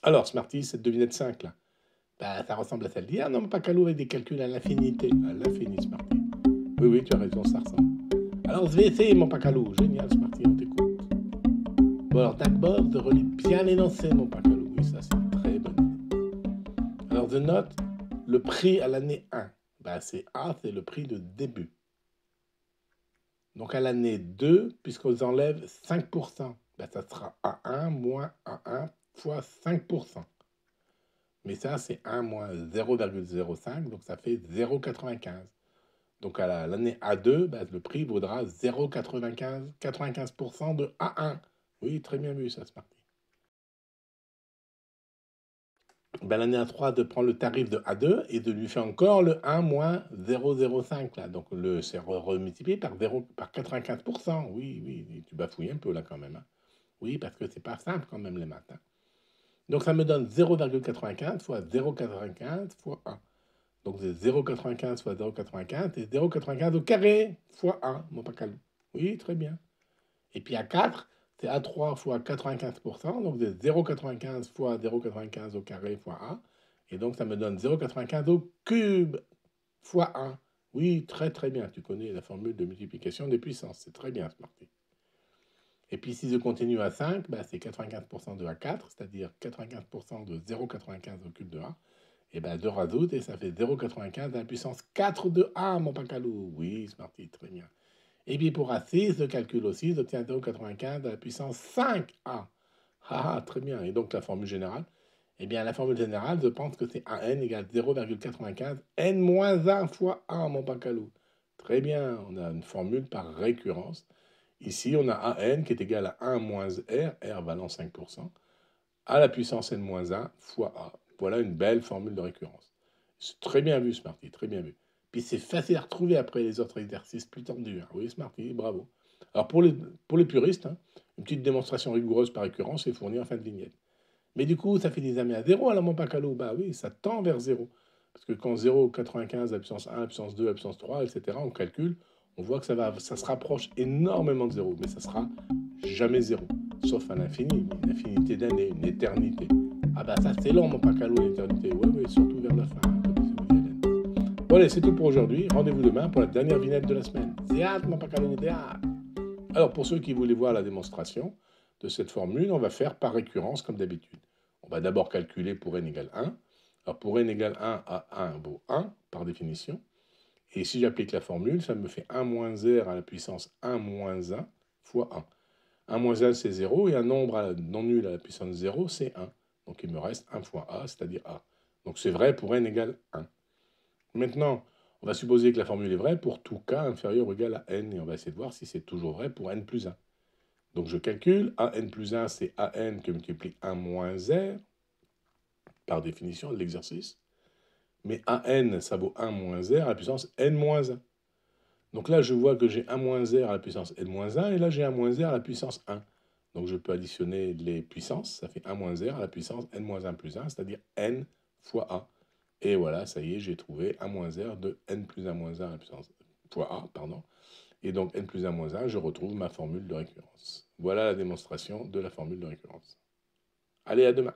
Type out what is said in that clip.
Alors, Smarty, cette devinette 5 là, bah, ça ressemble à celle d'hier, non, pas Calou, avec des calculs à l'infinité. À l'infini, Smarty. Oui, oui, tu as raison, ça ressemble. Alors, je vais essayer, mon Pacalou. Génial, Smarty, on t'écoute. Bon, alors, d'abord, de relire bien l'énoncé, mon Pacalou. Oui, ça, c'est une très bonne idée. Alors, je note le prix à l'année 1. Bah, c'est A, c'est le prix de début. Donc, à l'année 2, puisqu'on enlève 5%, bah, ça sera A1 moins A1 fois 5%. Mais ça, c'est 1 moins 0,05, donc ça fait 0,95. Donc à l'année A2, bah, le prix vaudra 0,95% de A1. Oui, très bien vu ça, Smarty. Ben, l'année A3, de prendre le tarif de A2 et de lui faire encore le 1 moins 0,05 là. Donc c'est remultiplié par 95%. Oui, oui, tu bafouilles un peu là quand même, hein. Oui, parce que c'est pas simple quand même les maths, hein. Donc ça me donne 0,95 fois 0,95 fois 1. Donc c'est 0,95 fois 0,95 et 0,95 au carré fois 1, mon pacalou. Oui, très bien. Et puis à 4, c'est A3 fois 95%, donc c'est 0,95 fois 0,95 au carré fois 1. Et donc ça me donne 0,95 au cube fois 1. Oui, très très bien. Tu connais la formule de multiplication des puissances. C'est très bien, Smarty. Et puis si je continue à 5, bah, c'est 95% de A4, c'est-à-dire 95% de 0,95 au cube de A. Et bien 2 rajoute et ça fait 0,95 à la puissance 4 de A, mon pacalou. Oui, Smarty, très bien. Et puis pour A6, je calcule aussi, j'obtiens 0,95 à la puissance 5A. Ah, ah, très bien. Et donc la formule générale, eh bien la formule générale, je pense que c'est AN égale 0,95 n-1 fois A, mon pacalou. Très bien, on a une formule par récurrence. Ici, on a AN qui est égal à 1 moins R valant 5%, à la puissance n-1 fois A. Voilà une belle formule de récurrence. C'est très bien vu, Smarty, très bien vu. Puis c'est facile à retrouver après les autres exercices plus tendus, hein. Oui, Smarty, bravo. Alors pour les puristes, hein, une petite démonstration rigoureuse par récurrence est fournie en fin de vignette. Mais du coup, ça fait des amis à zéro à la Montpacalo. Bah oui, ça tend vers zéro. Parce que quand 0,95 à la puissance 1, à la puissance 2, à la puissance 3, etc., on calcule, on voit que ça se rapproche énormément de zéro. Mais ça sera jamais zéro. Sauf à l'infini, une infinité d'années, une éternité. Ah bah ça c'est long, mon Pacalo, l'éternité. Oui, oui, surtout vers la fin, comme disait Woody Allen. Bon allez, c'est tout pour aujourd'hui. Rendez-vous demain pour la dernière vignette de la semaine. C'est hâte, mon Pacalo, c'est hâte. Alors pour ceux qui voulaient voir la démonstration de cette formule, on va faire par récurrence comme d'habitude. On va d'abord calculer pour n égale 1. Alors pour n égale 1, A1 vaut 1 par définition. Et si j'applique la formule, ça me fait 1 moins r à la puissance 1 moins 1 fois 1. 1 moins 1, c'est 0, et un nombre non nul à la puissance 0, c'est 1. Donc il me reste 1 fois A, c'est-à-dire A. Donc c'est vrai pour n égale 1. Maintenant, on va supposer que la formule est vraie pour tout cas inférieur ou égal à n, et on va essayer de voir si c'est toujours vrai pour n plus 1. Donc je calcule, AN plus 1, c'est AN que multiplie 1 moins R, par définition de l'exercice. Mais AN, ça vaut 1 moins R à la puissance n moins 1. Donc là, je vois que j'ai 1 moins R à la puissance n moins 1, et là, j'ai 1 moins R à la puissance 1. Donc je peux additionner les puissances, ça fait 1 moins R à la puissance n moins 1 plus 1, c'est-à-dire n fois A. Et voilà, ça y est, j'ai trouvé 1 moins R de n plus 1 moins 1 à la puissance fois A, pardon. Et donc n plus 1 moins 1, je retrouve ma formule de récurrence. Voilà la démonstration de la formule de récurrence. Allez, à demain.